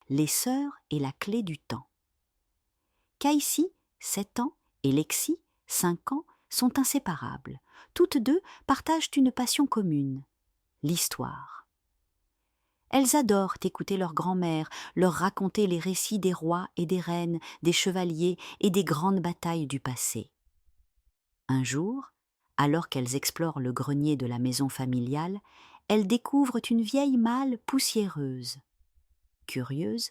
Les sœurs et la clé du temps. Caïssie, 7 ans, et Lexie, 5 ans, sont inséparables. Toutes deux partagent une passion commune, l'histoire. Elles adorent écouter leur grand-mère leur raconter les récits des rois et des reines, des chevaliers et des grandes batailles du passé. Un jour, alors qu'elles explorent le grenier de la maison familiale, elles découvrent une vieille malle poussiéreuse. Curieuses,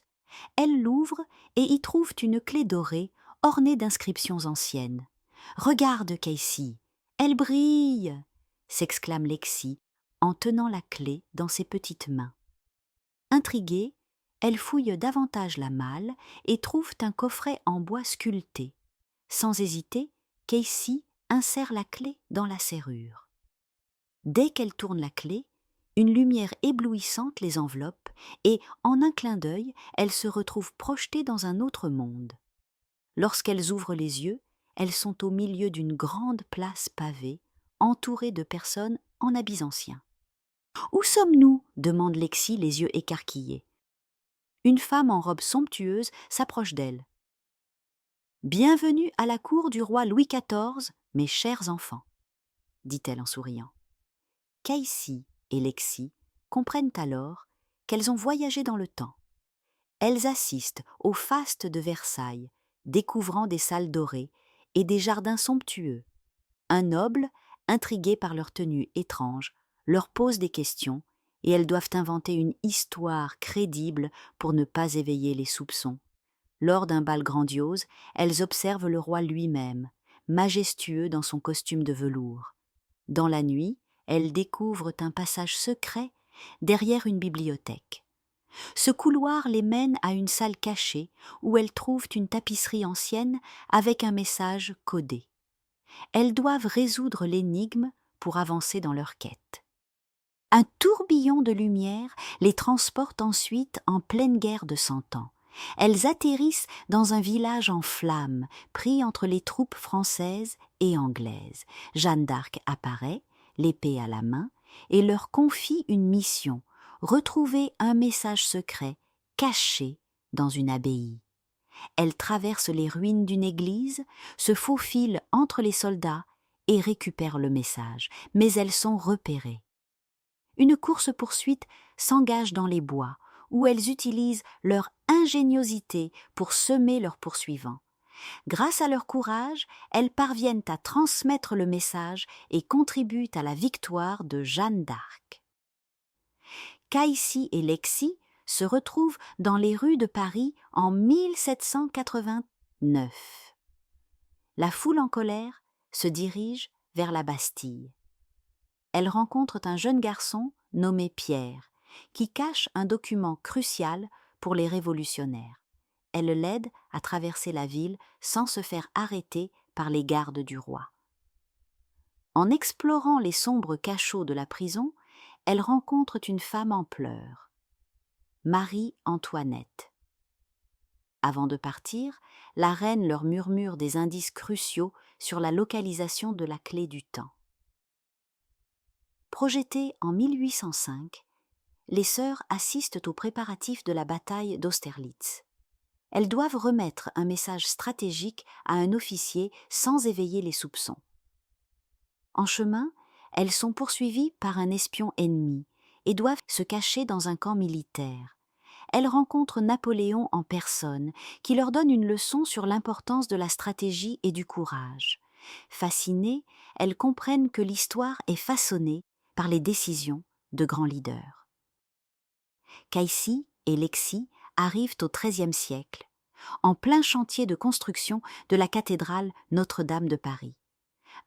elles l'ouvrent et y trouvent une clé dorée ornée d'inscriptions anciennes. « Regarde, Caïssie, elle brille !» s'exclame Lexie en tenant la clé dans ses petites mains. Intriguée, elle fouille davantage la malle et trouve un coffret en bois sculpté. Sans hésiter, Caïssie insère la clé dans la serrure. Dès qu'elle tourne la clé, une lumière éblouissante les enveloppe et, en un clin d'œil, elles se retrouvent projetées dans un autre monde. Lorsqu'elles ouvrent les yeux, elles sont au milieu d'une grande place pavée, entourée de personnes en habits anciens. « Où sommes-nous » demande Lexie, les yeux écarquillés. Une femme en robe somptueuse s'approche d'elle. « Bienvenue à la cour du roi Louis XIV, mes chers enfants, » dit-elle en souriant. Caïssie et Lexie comprennent alors qu'elles ont voyagé dans le temps. Elles assistent au faste de Versailles, découvrant des salles dorées et des jardins somptueux. Un noble, intrigué par leur tenue étrange, leur pose des questions et elles doivent inventer une histoire crédible pour ne pas éveiller les soupçons. Lors d'un bal grandiose, elles observent le roi lui-même, majestueux dans son costume de velours. Dans la nuit, elles découvrent un passage secret derrière une bibliothèque. Ce couloir les mène à une salle cachée où elles trouvent une tapisserie ancienne avec un message codé. Elles doivent résoudre l'énigme pour avancer dans leur quête. Un tourbillon de lumière les transporte ensuite en pleine guerre de 100 ans. Elles atterrissent dans un village en flammes, pris entre les troupes françaises et anglaises. Jeanne d'Arc apparaît, l'épée à la main, et leur confie une mission, retrouver un message secret caché dans une abbaye. Elles traversent les ruines d'une église, se faufilent entre les soldats et récupèrent le message, mais elles sont repérées. Une course-poursuite s'engage dans les bois, où elles utilisent leur ingéniosité pour semer leurs poursuivants. Grâce à leur courage, elles parviennent à transmettre le message et contribuent à la victoire de Jeanne d'Arc. Caïssie et Lexie se retrouvent dans les rues de Paris en 1789. La foule en colère se dirige vers la Bastille. Elles rencontrent un jeune garçon nommé Pierre, qui cache un document crucial pour les révolutionnaires. Elle l'aide à traverser la ville sans se faire arrêter par les gardes du roi. En explorant les sombres cachots de la prison, elles rencontrent une femme en pleurs, Marie-Antoinette. Avant de partir, la reine leur murmure des indices cruciaux sur la localisation de la clé du temps. Projetées en 1805, les sœurs assistent aux préparatifs de la bataille d'Austerlitz. Elles doivent remettre un message stratégique à un officier sans éveiller les soupçons. En chemin, elles sont poursuivies par un espion ennemi et doivent se cacher dans un camp militaire. Elles rencontrent Napoléon en personne, qui leur donne une leçon sur l'importance de la stratégie et du courage. Fascinées, elles comprennent que l'histoire est façonnée par les décisions de grands leaders. Caïssie et Lexie arrivent au XIIIe siècle, en plein chantier de construction de la cathédrale Notre-Dame de Paris.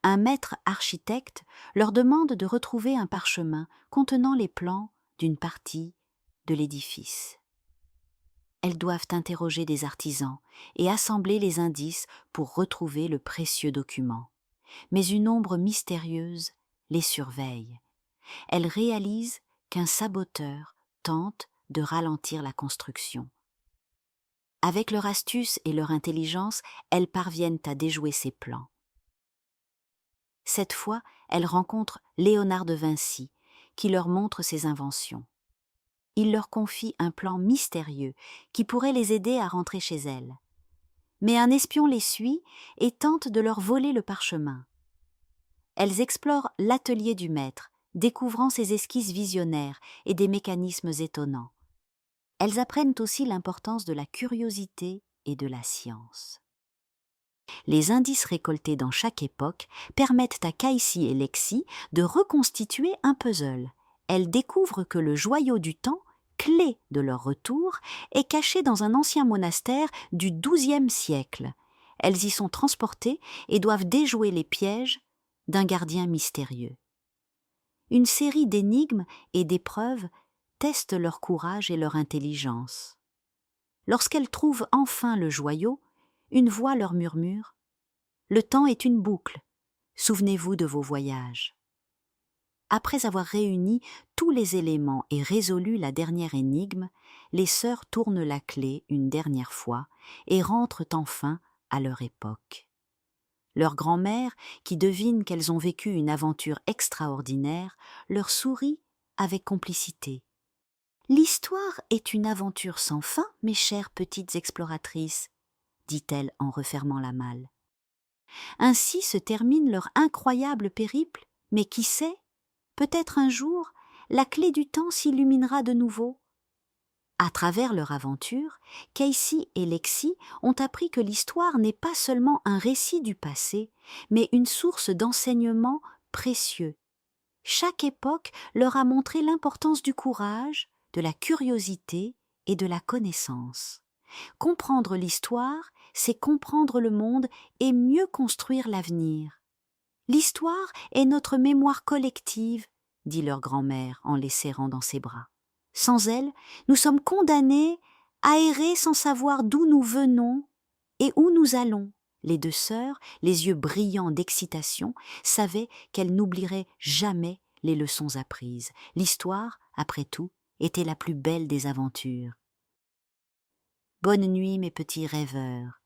Un maître architecte leur demande de retrouver un parchemin contenant les plans d'une partie de l'édifice. Elles doivent interroger des artisans et assembler les indices pour retrouver le précieux document. Mais une ombre mystérieuse les surveille. Elles réalisent qu'un saboteur tente de ralentir la construction. Avec leur astuce et leur intelligence, elles parviennent à déjouer ces plans. Cette fois, elles rencontrent Léonard de Vinci, qui leur montre ses inventions. il leur confie un plan mystérieux qui pourrait les aider à rentrer chez elles. Mais un espion les suit et tente de leur voler le parchemin. Elles explorent l'atelier du maître, découvrant ses esquisses visionnaires et des mécanismes étonnants. Elles apprennent aussi l'importance de la curiosité et de la science. Les indices récoltés dans chaque époque permettent à Casey et Lexi de reconstituer un puzzle. Elles découvrent que le joyau du temps, clé de leur retour, est caché dans un ancien monastère du XIIe siècle. Elles y sont transportées et doivent déjouer les pièges d'un gardien mystérieux. Une série d'énigmes et d'épreuves testent leur courage et leur intelligence. Lorsqu'elles trouvent enfin le joyau, une voix leur murmure « Le temps est une boucle, souvenez-vous de vos voyages ». Après avoir réuni tous les éléments et résolu la dernière énigme, les sœurs tournent la clé une dernière fois et rentrent enfin à leur époque. Leur grand-mère, qui devine qu'elles ont vécu une aventure extraordinaire, leur sourit avec complicité. « L'histoire est une aventure sans fin, mes chères petites exploratrices, » dit-elle en refermant la malle. Ainsi se termine leur incroyable périple, mais qui sait, peut-être un jour, la clé du temps s'illuminera de nouveau. À travers leur aventure, Casey et Lexi ont appris que l'histoire n'est pas seulement un récit du passé, mais une source d'enseignements précieux. Chaque époque leur a montré l'importance du courage, de la curiosité et de la connaissance. Comprendre l'histoire, c'est comprendre le monde et mieux construire l'avenir. L'histoire est notre mémoire collective, dit leur grand-mère en les serrant dans ses bras. Sans elle, nous sommes condamnés à errer sans savoir d'où nous venons et où nous allons. Les deux sœurs, les yeux brillants d'excitation, savaient qu'elles n'oublieraient jamais les leçons apprises. L'histoire, après tout, était la plus belle des aventures. Bonne nuit, mes petits rêveurs.